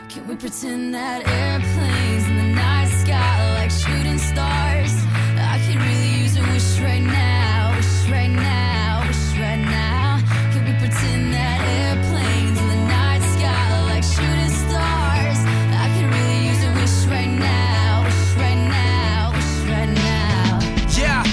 Can we pretend that airplanes in the night sky like shooting stars? I could really use a wish right now, wish right now, wish right now. Can we pretend that airplanes in the night sky like shooting stars? I could really use a wish right now, wish right now, wish right now. Yeah,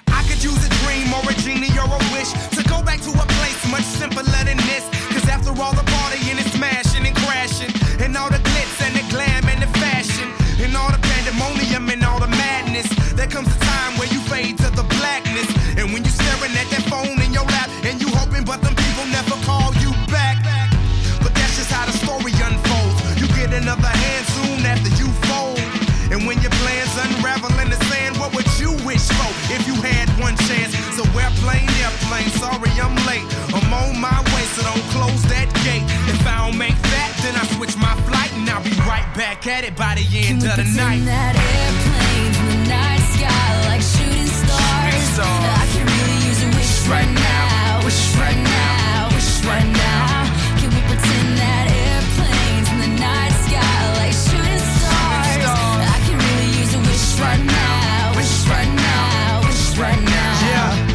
I could use a dream or a genie or a wish to go back to a place much simpler than this. Cause after all the partying and smashing and crashing, and all the glitz and the glam and the fashion, and all the pandemonium and all the madness, there comes a time where you fade to the blackness. And when you're staring at that phone in your lap, and you hoping but them people never call you back. But that's just how the story unfolds. You get another hand soon after you fold. And when your plans unravel in the sand, what would you wish for if you had one chance? So airplane, sorry I'm late. I'm on my way, so don't close that gate. If I don't make that, then I switch my flight, and I'll be right back at it by the end of the night. Can we pretend that airplanes in the night sky like shooting stars? I could really use a wish right now, wish right now, wish right now. Can we pretend that airplanes in the night sky like shooting stars? I could really use a wish right now, wish right now, wish right now.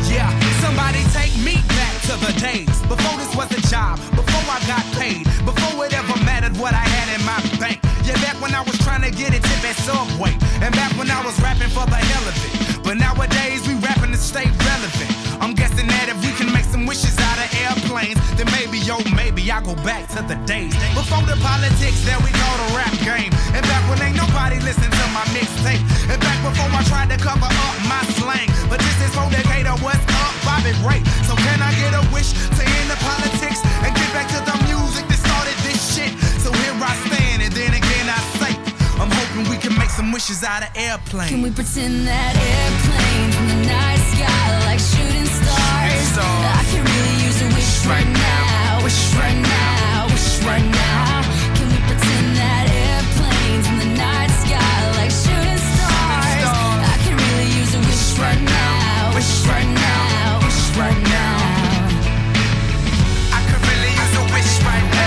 Yeah, somebody take me back to the days before this was a job, before I got paid, before it ever mattered what I had in my bank. Yeah, back when I was trying to get a tip at Subway, and back when I was rapping for the hell of it. But nowadays we rapping to stay relevant. I'm guessing that if we can make some wishes out of airplanes, then maybe, oh maybe I'll go back to the days before the politics that we call the rap game. And back when ain't nobody listened to my mixtape. And back before I tried to cover up my slang. But this is for Decatur, what's up, Bobby Ray. So can I get a wish to end the politics and get back to the music that started this shit? So here I stand, and then again I say, I'm hoping we can make some wishes out of airplanes. Can we pretend that airplanes in the night sky like shooting stars? I could really use a wish right now, wish right now, wish right now. Can we pretend that airplanes in the night sky like shooting stars? I could really use a wish right now, wish right now, wish right now. I could really use a wish right now.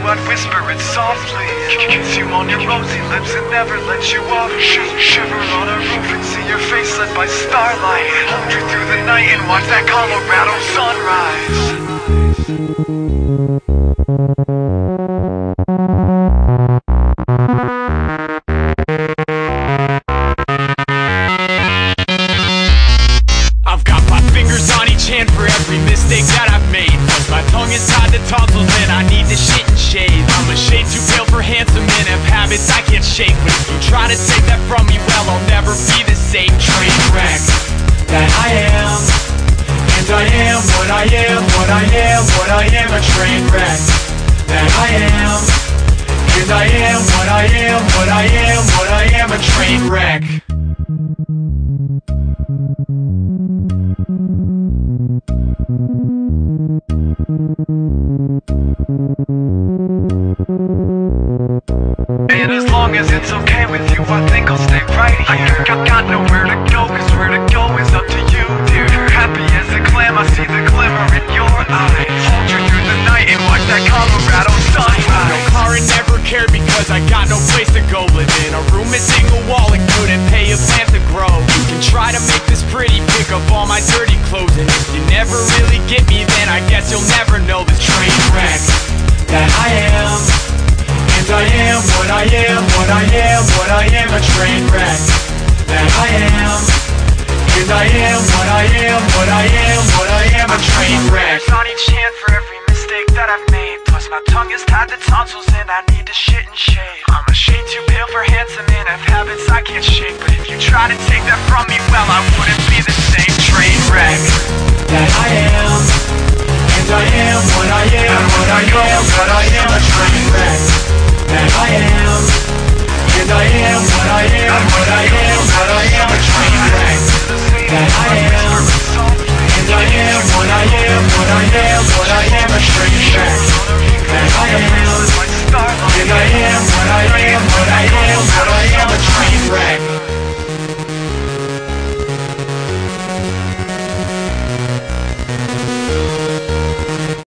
I'd whisper it softly, kiss you on your rosy lips and never let you off. Shiver on a roof and see your face lit by starlight. Hold you through the night and watch that Colorado sunrise. I've got my fingers on each hand for every mistake that I've made. My tongue is tied to tonsils and I need to shit and shave. I'm a shade too pale for handsome and have habits I can't shake. But if you try to take that from me, well, I'll never be the same. Train wreck that I am, and 'Cause I am what I am, what I am, what I am, a train wreck. That I am. 'Cause I am what I am, what I am, what I am, a train wreck. And as long as it's okay with you, I think I'll stay right here. Got nowhere to go, 'cause where to go is up to you, dear. Happy as a clam, I see the glimmer in your eyes. Hold you through the night and watch that Colorado sunrise. No car and never cared because I got no place to go live in. A room missing a wall and couldn't pay a plant to grow. You can try to make this pretty, pick up all my dirty clothes, and if you never really get me, then I guess you'll never know the train wreck that I am. 'Cause I am what I am, what I am, what I am, a train wreck that I am. 'Cause I am what I am, what I am, what I am, a train wreck. On each hand for every mistake that I've made. Plus my tongue is tied to tonsils and I need to shit and shave. I'm a shade too pale for handsome and have habits I can't shake. But if you try to take that from me, well, I wouldn't be the same. Train wreck that I am. 'Cause I am what I am, what I am, what I am, a train wreck that I am. 'Cause I am what I am, what I am, what I am, a train wreck that I am. 'Cause I am what I am, what I am, what I am, a train wreck.